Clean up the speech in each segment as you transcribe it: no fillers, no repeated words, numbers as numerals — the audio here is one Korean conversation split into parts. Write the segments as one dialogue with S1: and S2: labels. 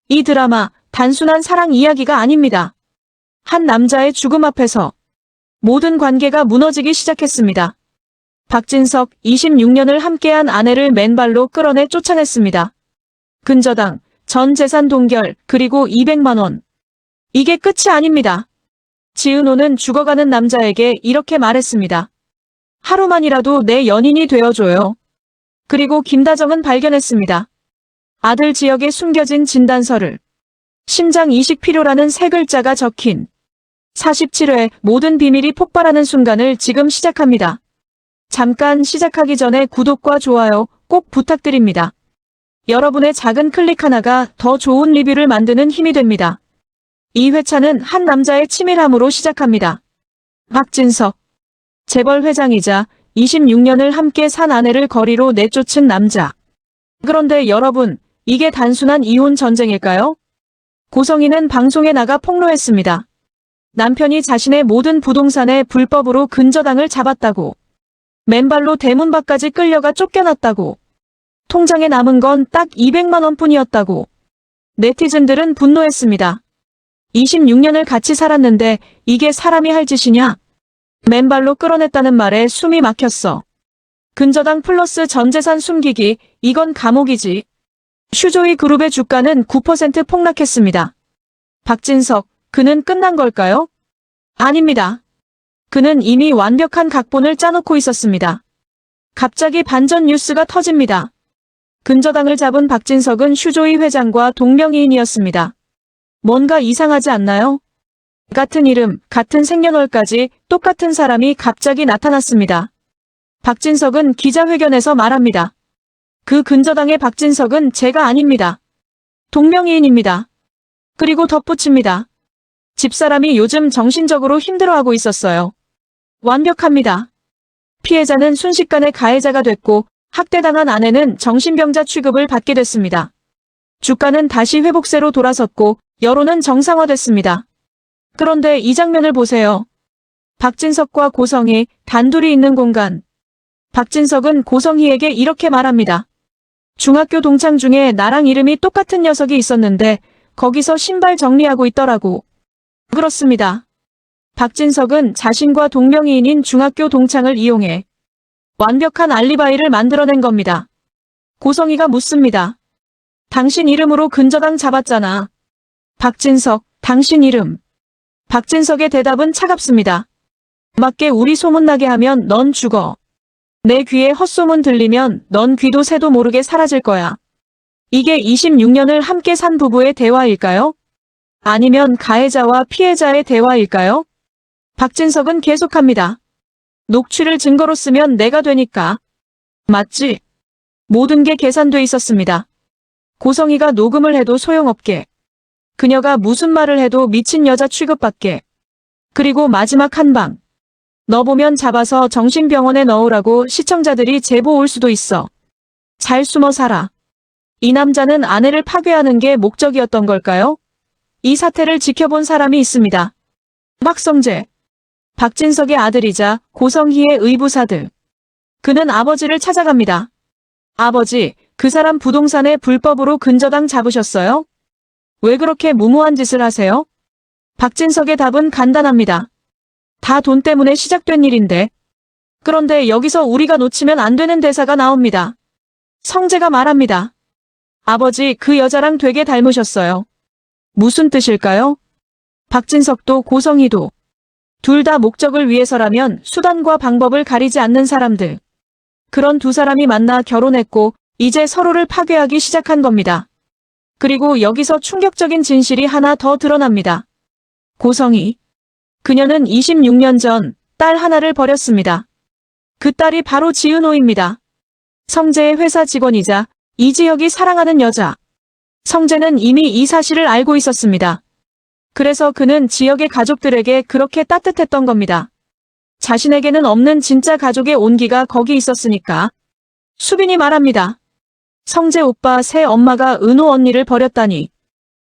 S1: 이 드라마 단순한 사랑 이야기가 아닙니다. 한 남자의 죽음 앞에서 모든 관계가 무너지기 시작했습니다. 박진석 26년을 함께한 아내를 맨발로 끌어내 쫓아냈습니다. 근저당, 전 재산 동결, 그리고 200만 원. 이게 끝이 아닙니다. 지은호는 죽어가는 남자에게 이렇게 말했습니다. 하루만이라도 내 연인이 되어줘요. 그리고 김다정은 발견했습니다. 아들 지역에 숨겨진 진단서를. 심장 이식 필요라는 세 글자가 적힌 47회 모든 비밀이 폭발하는 순간을 지금 시작합니다. 잠깐 시작하기 전에 구독과 좋아요 꼭 부탁드립니다. 여러분의 작은 클릭 하나가 더 좋은 리뷰를 만드는 힘이 됩니다. 이 회차는 한 남자의 치밀함으로 시작합니다. 박진석. 재벌 회장이자 26년을 함께 산 아내를 거리로 내쫓은 남자. 그런데 여러분, 이게 단순한 이혼 전쟁일까요? 고성희는 방송에 나가 폭로했습니다. 남편이 자신의 모든 부동산에 불법으로 근저당을 잡았다고. 맨발로 대문 밖까지 끌려가 쫓겨났다고. 통장에 남은 건 딱 200만 원뿐이었다고. 네티즌들은 분노했습니다. 26년을 같이 살았는데 이게 사람이 할 짓이냐? 맨발로 끌어냈다는 말에 숨이 막혔어. 근저당 플러스 전재산 숨기기, 이건 감옥이지. 슈조이 그룹의 주가는 9% 폭락했습니다. 박진석, 그는 끝난 걸까요? 아닙니다. 그는 이미 완벽한 각본을 짜놓고 있었습니다. 갑자기 반전 뉴스가 터집니다. 근저당을 잡은 박진석은 슈조이 회장과 동명이인이었습니다. 뭔가 이상하지 않나요? 같은 이름, 같은 생년월까지 똑같은 사람이 갑자기 나타났습니다. 박진석은 기자회견에서 말합니다. 그 근저당의 박진석은 제가 아닙니다. 동명이인입니다. 그리고 덧붙입니다. 집사람이 요즘 정신적으로 힘들어하고 있었어요. 완벽합니다. 피해자는 순식간에 가해자가 됐고 학대당한 아내는 정신병자 취급을 받게 됐습니다. 주가는 다시 회복세로 돌아섰고 여론은 정상화됐습니다. 그런데 이 장면을 보세요. 박진석과 고성희 단둘이 있는 공간. 박진석은 고성희에게 이렇게 말합니다. 중학교 동창 중에 나랑 이름이 똑같은 녀석이 있었는데 거기서 신발 정리하고 있더라고. 그렇습니다. 박진석은 자신과 동명이인인 중학교 동창을 이용해 완벽한 알리바이를 만들어낸 겁니다. 고성희가 묻습니다. 당신 이름으로 근저당 잡았잖아. 박진석, 당신 이름. 박진석의 대답은 차갑습니다. 맞게 우리 소문나게 하면 넌 죽어. 내 귀에 헛소문 들리면 넌 귀도 새도 모르게 사라질 거야. 이게 26년을 함께 산 부부의 대화일까요? 아니면 가해자와 피해자의 대화일까요? 박진석은 계속합니다. 녹취를 증거로 쓰면 내가 되니까. 맞지? 모든 게 계산돼 있었습니다. 고성희가 녹음을 해도 소용없게. 그녀가 무슨 말을 해도 미친 여자 취급받게. 그리고 마지막 한 방. 너 보면 잡아서 정신병원에 넣으라고 시청자들이 제보 올 수도 있어. 잘 숨어 살아. 이 남자는 아내를 파괴하는 게 목적이었던 걸까요? 이 사태를 지켜본 사람이 있습니다. 박성재. 박진석의 아들이자 고성희의 의부사들. 그는 아버지를 찾아갑니다. 아버지, 그 사람 부동산에 불법으로 근저당 잡으셨어요? 왜 그렇게 무모한 짓을 하세요? 박진석의 답은 간단합니다. 다 돈 때문에 시작된 일인데. 그런데 여기서 우리가 놓치면 안 되는 대사가 나옵니다. 성재가 말합니다. 아버지, 그 여자랑 되게 닮으셨어요. 무슨 뜻일까요? 박진석도 고성희도. 둘 다 목적을 위해서라면 수단과 방법을 가리지 않는 사람들. 그런 두 사람이 만나 결혼했고 이제 서로를 파괴하기 시작한 겁니다. 그리고 여기서 충격적인 진실이 하나 더 드러납니다. 고성희. 그녀는 26년 전 딸 하나를 버렸습니다. 그 딸이 바로 지은호입니다. 성재의 회사 직원이자 이지혁이 사랑하는 여자. 성재는 이미 이 사실을 알고 있었습니다. 그래서 그는 지혁의 가족들에게 그렇게 따뜻했던 겁니다. 자신에게는 없는 진짜 가족의 온기가 거기 있었으니까. 수빈이 말합니다. 성재 오빠 새 엄마가 은호 언니를 버렸다니.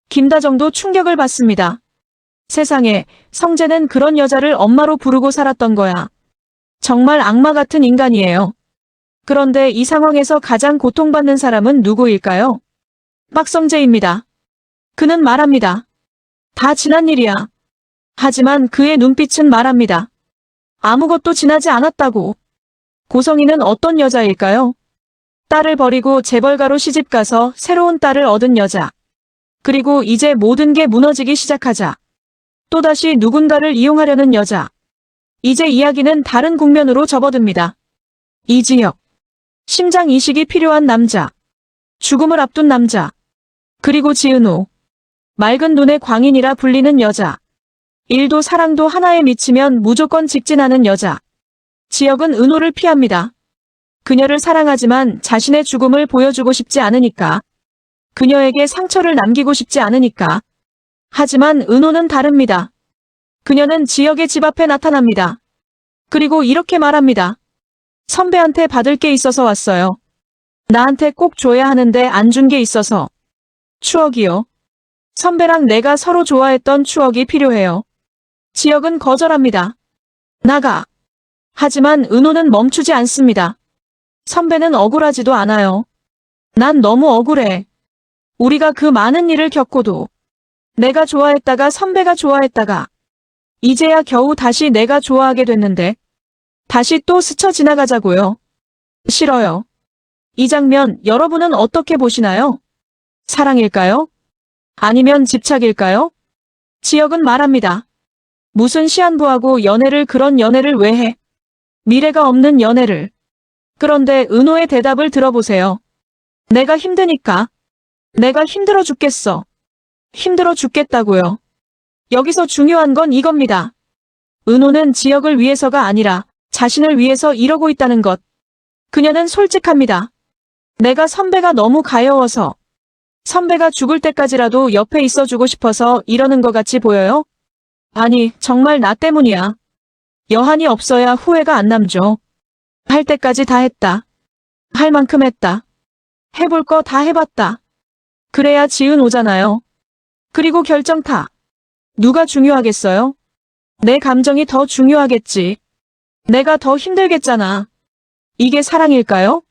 S1: 김다정도 충격을 받습니다. 세상에, 성재는 그런 여자를 엄마로 부르고 살았던 거야. 정말 악마 같은 인간이에요. 그런데 이 상황에서 가장 고통받는 사람은 누구일까요? 박성재입니다. 그는 말합니다. 다 지난 일이야. 하지만 그의 눈빛은 말합니다. 아무것도 지나지 않았다고. 고성이는 어떤 여자일까요? 딸을 버리고 재벌가로 시집가서 새로운 딸을 얻은 여자. 그리고 이제 모든 게 무너지기 시작하자 또다시 누군가를 이용하려는 여자. 이제 이야기는 다른 국면으로 접어듭니다. 이지혁. 심장 이식이 필요한 남자. 죽음을 앞둔 남자. 그리고 지은호. 맑은 눈의 광인이라 불리는 여자. 일도 사랑도 하나에 미치면 무조건 직진하는 여자. 지혁은 은호를 피합니다. 그녀를 사랑하지만 자신의 죽음을 보여주고 싶지 않으니까. 그녀에게 상처를 남기고 싶지 않으니까. 하지만 은호는 다릅니다. 그녀는 지혁의 집 앞에 나타납니다. 그리고 이렇게 말합니다. 선배한테 받을 게 있어서 왔어요. 나한테 꼭 줘야 하는데 안 준 게 있어서. 추억이요. 선배랑 내가 서로 좋아했던 추억이 필요해요. 지혁은 거절합니다. 나가. 하지만 은호는 멈추지 않습니다. 선배는 억울하지도 않아요. 난 너무 억울해. 우리가 그 많은 일을 겪고도 내가 좋아했다가 선배가 좋아했다가 이제야 겨우 다시 내가 좋아하게 됐는데 다시 또 스쳐 지나가자고요. 싫어요. 이 장면 여러분은 어떻게 보시나요? 사랑일까요? 아니면 집착일까요? 지혁은 말합니다. 무슨 시한부하고 연애를 그런 연애를 왜 해? 미래가 없는 연애를. 그런데 은호의 대답을 들어보세요. 내가 힘드니까. 내가 힘들어 죽겠어. 힘들어 죽겠다고요. 여기서 중요한 건 이겁니다. 은호는 지혁을 위해서가 아니라 자신을 위해서 이러고 있다는 것. 그녀는 솔직합니다. 내가 선배가 너무 가여워서 선배가 죽을 때까지라도 옆에 있어주고 싶어서 이러는 것 같이 보여요? 아니, 정말 나 때문이야. 여한이 없어야 후회가 안 남죠. 할 때까지 다 했다. 할 만큼 했다. 해볼 거 다 해봤다. 그래야 지은 오잖아요. 그리고 결정타. 누가 중요하겠어요? 내 감정이 더 중요하겠지. 내가 더 힘들겠잖아. 이게 사랑일까요?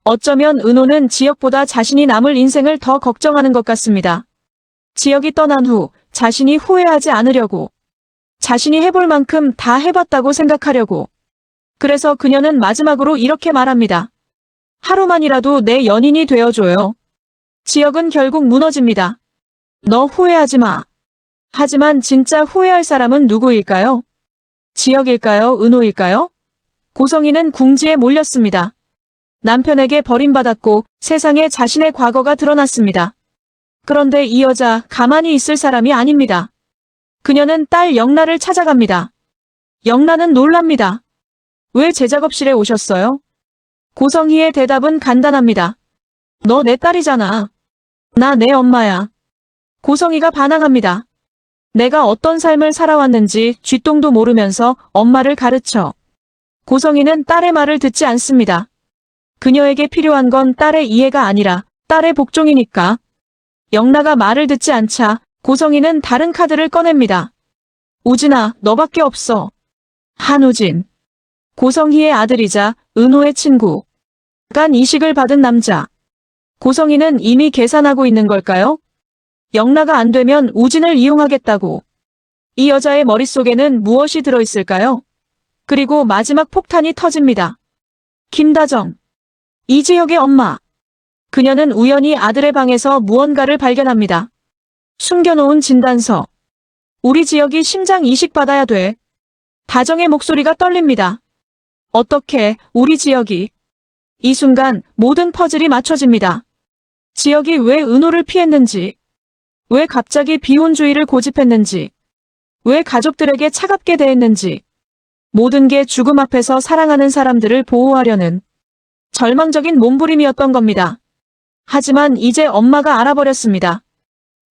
S1: 어쩌면 은호는 지혁보다 자신이 남을 인생을 더 걱정하는 것 같습니다. 지혁이 떠난 후 자신이 후회하지 않으려고. 자신이 해볼 만큼 다 해봤다고 생각하려고. 그래서 그녀는 마지막으로 이렇게 말합니다. 하루만이라도 내 연인이 되어줘요. 지혁은 결국 무너집니다. 너 후회하지 마. 하지만 진짜 후회할 사람은 누구일까요? 지혁일까요? 은호일까요? 고성이는 궁지에 몰렸습니다. 남편에게 버림받았고 세상에 자신의 과거가 드러났습니다. 그런데 이 여자 가만히 있을 사람이 아닙니다. 그녀는 딸 영란을 찾아갑니다. 영란은 놀랍니다. 왜 제 작업실에 오셨어요? 고성희의 대답은 간단합니다. 너 내 딸이잖아. 나 내 엄마야. 고성희가 반항합니다. 내가 어떤 삶을 살아왔는지 쥐똥도 모르면서 엄마를 가르쳐. 고성희는 딸의 말을 듣지 않습니다. 그녀에게 필요한 건 딸의 이해가 아니라 딸의 복종이니까. 영란가 말을 듣지 않자 고성희는 다른 카드를 꺼냅니다. 우진아, 너밖에 없어. 한우진. 고성희의 아들이자 은호의 친구. 간 이식을 받은 남자. 고성희는 이미 계산하고 있는 걸까요? 영란가 안 되면 우진을 이용하겠다고. 이 여자의 머릿속에는 무엇이 들어있을까요? 그리고 마지막 폭탄이 터집니다. 김다정. 이지혁의 엄마. 그녀는 우연히 아들의 방에서 무언가를 발견합니다. 숨겨놓은 진단서. 우리 지혁이 심장 이식 받아야 돼. 다정의 목소리가 떨립니다. 어떻게 우리 지혁이. 이 순간 모든 퍼즐이 맞춰집니다. 지혁이 왜 은호를 피했는지. 왜 갑자기 비혼주의를 고집했는지. 왜 가족들에게 차갑게 대했는지. 모든 게 죽음 앞에서 사랑하는 사람들을 보호하려는 절망적인 몸부림이었던 겁니다. 하지만 이제 엄마가 알아버렸습니다.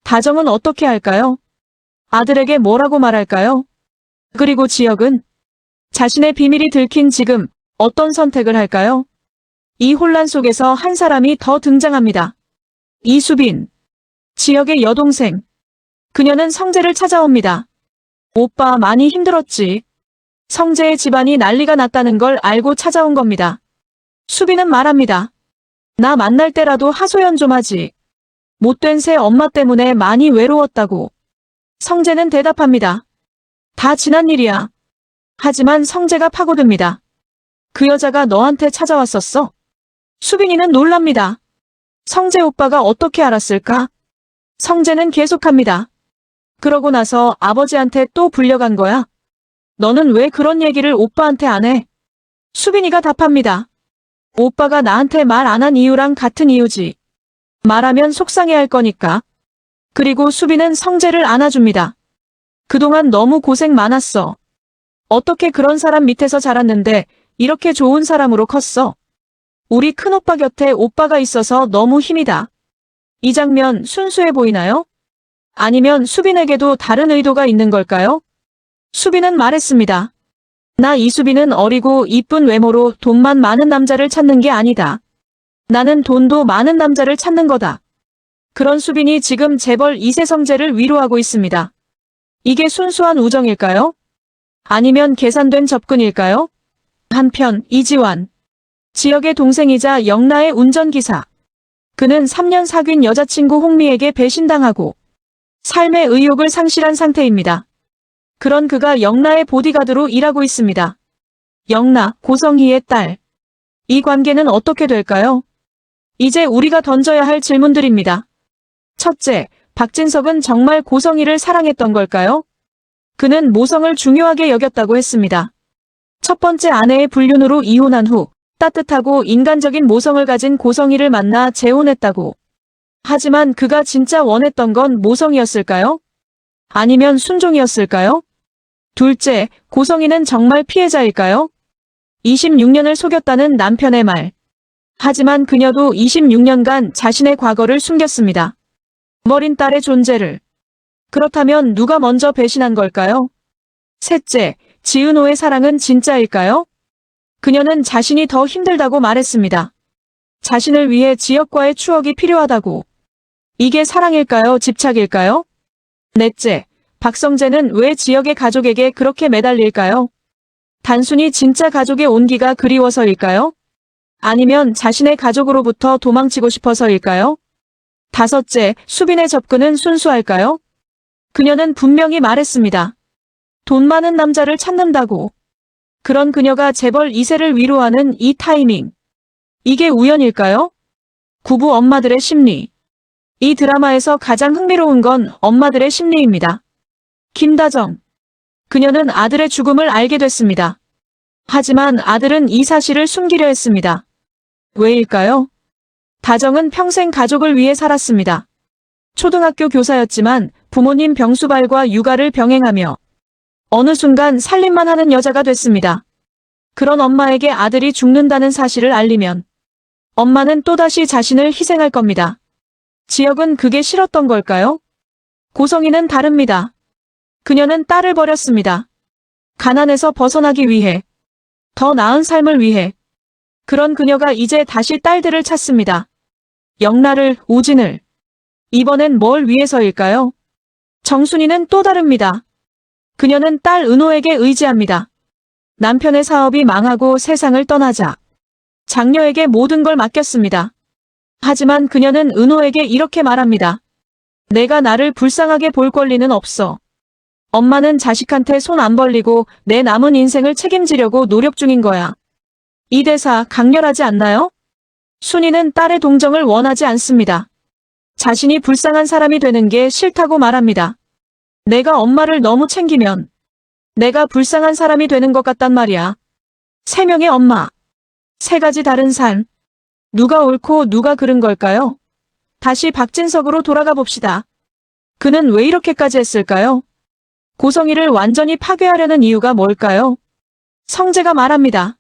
S1: 다정은 어떻게 할까요? 아들에게 뭐라고 말할까요? 그리고 지혁은 자신의 비밀이 들킨 지금 어떤 선택을 할까요? 이 혼란 속에서 한 사람이 더 등장합니다. 이수빈. 지혁의 여동생. 그녀는 성재를 찾아옵니다. 오빠 많이 힘들었지. 성재의 집안이 난리가 났다는 걸 알고 찾아온 겁니다. 수빈은 말합니다. 나 만날 때라도 하소연 좀 하지. 못된 새 엄마 때문에 많이 외로웠다고. 성재는 대답합니다. 다 지난 일이야. 하지만 성재가 파고듭니다. 그 여자가 너한테 찾아왔었어? 수빈이는 놀랍니다. 성재 오빠가 어떻게 알았을까? 성재는 계속합니다. 그러고 나서 아버지한테 또 불려간 거야? 너는 왜 그런 얘기를 오빠한테 안 해? 수빈이가 답합니다. 오빠가 나한테 말 안 한 이유랑 같은 이유지. 말하면 속상해할 거니까. 그리고 수빈은 성재를 안아줍니다. 그동안 너무 고생 많았어. 어떻게 그런 사람 밑에서 자랐는데 이렇게 좋은 사람으로 컸어. 우리 큰오빠 곁에 오빠가 있어서 너무 힘이다. 이 장면 순수해 보이나요? 아니면 수빈에게도 다른 의도가 있는 걸까요? 수빈은 말했습니다. 나 이수빈은 어리고 이쁜 외모로 돈만 많은 남자를 찾는 게 아니다. 나는 돈도 많은 남자를 찾는 거다. 그런 수빈이 지금 재벌 2세 성재를 위로하고 있습니다. 이게 순수한 우정일까요? 아니면 계산된 접근일까요? 한편 이지환. 지역의 동생이자 영라의 운전기사. 그는 3년 사귄 여자친구 홍미에게 배신당하고 삶의 의욕을 상실한 상태입니다. 그런 그가 영라의 보디가드로 일하고 있습니다. 영라, 고성희의 딸. 이 관계는 어떻게 될까요? 이제 우리가 던져야 할 질문들입니다. 첫째, 박진석은 정말 고성희를 사랑했던 걸까요? 그는 모성을 중요하게 여겼다고 했습니다. 첫 번째 아내의 불륜으로 이혼한 후 따뜻하고 인간적인 모성을 가진 고성희를 만나 재혼했다고. 하지만 그가 진짜 원했던 건 모성이었을까요? 아니면 순종이었을까요? 둘째, 고성희는 정말 피해자일까요? 26년을 속였다는 남편의 말. 하지만 그녀도 26년간 자신의 과거를 숨겼습니다. 어린 딸의 존재를. 그렇다면 누가 먼저 배신한 걸까요? 셋째, 지은호의 사랑은 진짜일까요? 그녀는 자신이 더 힘들다고 말했습니다. 자신을 위해 지역과의 추억이 필요하다고. 이게 사랑일까요? 집착일까요? 넷째, 박성재는 왜 지역의 가족에게 그렇게 매달릴까요? 단순히 진짜 가족의 온기가 그리워서일까요? 아니면 자신의 가족으로부터 도망치고 싶어서일까요? 다섯째, 수빈의 접근은 순수할까요? 그녀는 분명히 말했습니다. 돈 많은 남자를 찾는다고. 그런 그녀가 재벌 2세를 위로하는 이 타이밍. 이게 우연일까요? 구부 엄마들의 심리. 이 드라마에서 가장 흥미로운 건 엄마들의 심리입니다. 김다정. 그녀는 아들의 죽음을 알게 됐습니다. 하지만 아들은 이 사실을 숨기려 했습니다. 왜일까요? 다정은 평생 가족을 위해 살았습니다. 초등학교 교사였지만 부모님 병수발과 육아를 병행하며 어느 순간 살림만 하는 여자가 됐습니다. 그런 엄마에게 아들이 죽는다는 사실을 알리면 엄마는 또다시 자신을 희생할 겁니다. 지역은 그게 싫었던 걸까요? 고성희는 다릅니다. 그녀는 딸을 버렸습니다. 가난에서 벗어나기 위해, 더 나은 삶을 위해. 그런 그녀가 이제 다시 딸들을 찾습니다. 영라를, 우진을. 이번엔 뭘 위해서일까요? 정순이는 또 다릅니다. 그녀는 딸 은호에게 의지합니다. 남편의 사업이 망하고 세상을 떠나자 장녀에게 모든 걸 맡겼습니다. 하지만 그녀는 은호에게 이렇게 말합니다. 내가 나를 불쌍하게 볼 권리는 없어. 엄마는 자식한테 손 안 벌리고 내 남은 인생을 책임지려고 노력 중인 거야. 이 대사 강렬하지 않나요? 순이는 딸의 동정을 원하지 않습니다. 자신이 불쌍한 사람이 되는 게 싫다고 말합니다. 내가 엄마를 너무 챙기면 내가 불쌍한 사람이 되는 것 같단 말이야. 3명의 엄마. 3가지 다른 삶. 누가 옳고 누가 그른 걸까요? 다시 박진석으로 돌아가 봅시다. 그는 왜 이렇게까지 했을까요? 고성희를 완전히 파괴하려는 이유가 뭘까요? 성재가 말합니다.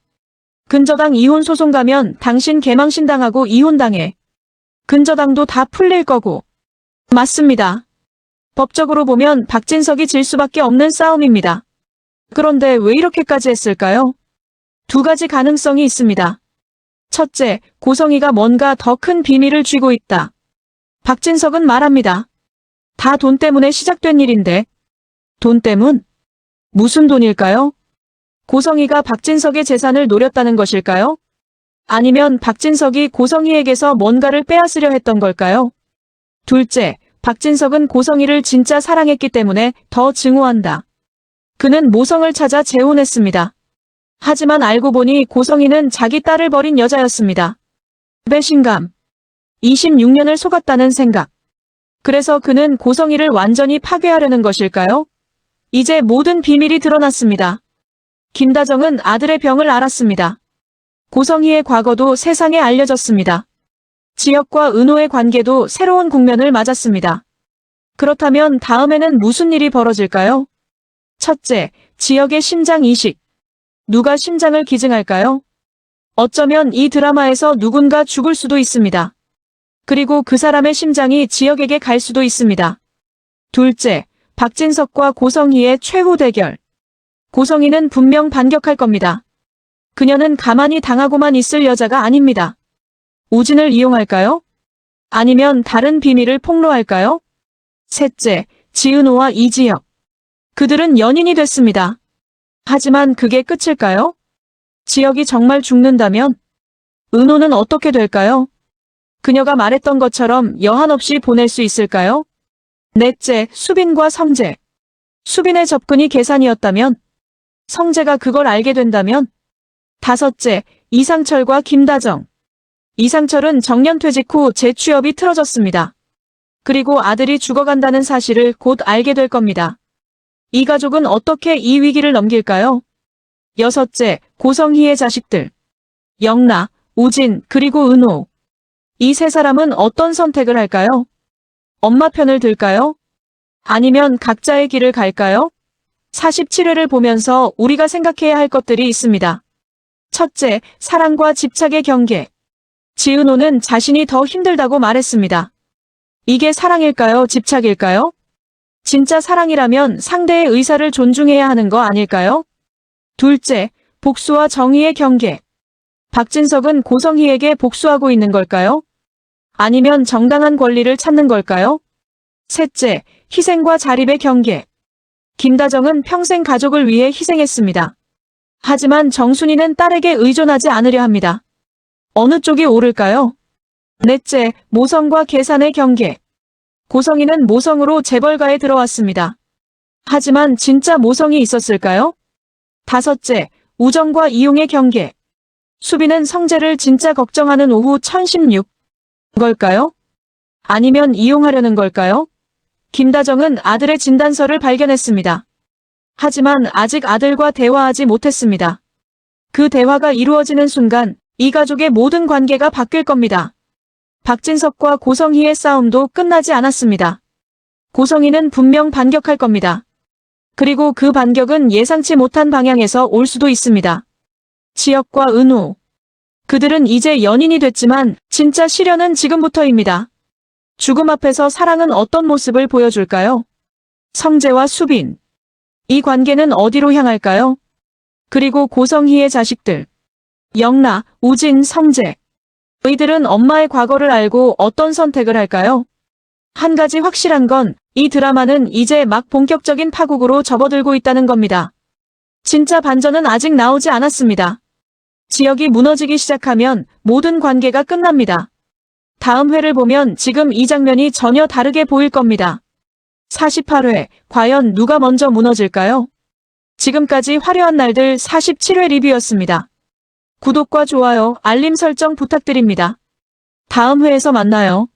S1: 근저당 이혼 소송 가면 당신 개망신당하고 이혼당해. 근저당도 다 풀릴 거고. 맞습니다. 법적으로 보면 박진석이 질 수밖에 없는 싸움입니다. 그런데 왜 이렇게까지 했을까요? 2가지 가능성이 있습니다. 첫째, 고성희가 뭔가 더 큰 비밀을 쥐고 있다. 박진석은 말합니다. 다 돈 때문에 시작된 일인데. 돈 때문? 무슨 돈일까요? 고성희가 박진석의 재산을 노렸다는 것일까요? 아니면 박진석이 고성희에게서 뭔가를 빼앗으려 했던 걸까요? 둘째, 박진석은 고성희를 진짜 사랑했기 때문에 더 증오한다. 그는 모성을 찾아 재혼했습니다. 하지만 알고 보니 고성희는 자기 딸을 버린 여자였습니다. 배신감. 26년을 속았다는 생각. 그래서 그는 고성희를 완전히 파괴하려는 것일까요? 이제 모든 비밀이 드러났습니다. 김다정은 아들의 병을 알았습니다. 고성희의 과거도 세상에 알려졌습니다. 지혁과 은호의 관계도 새로운 국면을 맞았습니다. 그렇다면 다음에는 무슨 일이 벌어질까요? 첫째, 지혁의 심장 이식. 누가 심장을 기증할까요? 어쩌면 이 드라마에서 누군가 죽을 수도 있습니다. 그리고 그 사람의 심장이 지혁에게 갈 수도 있습니다. 둘째, 박진석과 고성희의 최후 대결. 고성희는 분명 반격할 겁니다. 그녀는 가만히 당하고만 있을 여자가 아닙니다. 우진을 이용할까요? 아니면 다른 비밀을 폭로할까요? 셋째, 지은호와 이지혁. 그들은 연인이 됐습니다. 하지만 그게 끝일까요? 지혁이 정말 죽는다면? 은호는 어떻게 될까요? 그녀가 말했던 것처럼 여한 없이 보낼 수 있을까요? 넷째, 수빈과 성재. 수빈의 접근이 계산이었다면? 성재가 그걸 알게 된다면? 다섯째, 이상철과 김다정. 이상철은 정년퇴직 후 재취업이 틀어졌습니다. 그리고 아들이 죽어간다는 사실을 곧 알게 될 겁니다. 이 가족은 어떻게 이 위기를 넘길까요? 여섯째, 고성희의 자식들. 영라, 우진, 그리고 은호. 이 세 사람은 어떤 선택을 할까요? 엄마 편을 들까요? 아니면 각자의 길을 갈까요? 47회를 보면서 우리가 생각해야 할 것들이 있습니다. 첫째, 사랑과 집착의 경계. 지은호는 자신이 더 힘들다고 말했습니다. 이게 사랑일까요? 집착일까요? 진짜 사랑이라면 상대의 의사를 존중해야 하는 거 아닐까요? 둘째, 복수와 정의의 경계. 박진석은 고성희에게 복수하고 있는 걸까요? 아니면 정당한 권리를 찾는 걸까요? 셋째, 희생과 자립의 경계. 김다정은 평생 가족을 위해 희생했습니다. 하지만 정순이는 딸에게 의존하지 않으려 합니다. 어느 쪽이 옳을까요? 넷째, 모성과 계산의 경계. 고성희는 모성으로 재벌가에 들어왔습니다. 하지만 진짜 모성이 있었을까요? 다섯째, 우정과 이용의 경계. 수빈은 성재를 진짜 걱정하는 오후 1016 걸까요? 아니면 이용하려는 걸까요? 김다정은 아들의 진단서를 발견했습니다. 하지만 아직 아들과 대화하지 못했습니다. 그 대화가 이루어지는 순간 이 가족의 모든 관계가 바뀔 겁니다. 박진석과 고성희의 싸움도 끝나지 않았습니다. 고성희는 분명 반격할 겁니다. 그리고 그 반격은 예상치 못한 방향에서 올 수도 있습니다. 지혁과 은호. 그들은 이제 연인이 됐지만 진짜 시련은 지금부터입니다. 죽음 앞에서 사랑은 어떤 모습을 보여줄까요? 성재와 수빈. 이 관계는 어디로 향할까요? 그리고 고성희의 자식들. 영라, 우진, 성재. 이들은 엄마의 과거를 알고 어떤 선택을 할까요? 한 가지 확실한 건 이 드라마는 이제 막 본격적인 파국으로 접어들고 있다는 겁니다. 진짜 반전은 아직 나오지 않았습니다. 지역이 무너지기 시작하면 모든 관계가 끝납니다. 다음 회를 보면 지금 이 장면이 전혀 다르게 보일 겁니다. 48회, 과연 누가 먼저 무너질까요? 지금까지 화려한 날들 47회 리뷰였습니다. 구독과 좋아요, 알림 설정 부탁드립니다. 다음 회에서 만나요.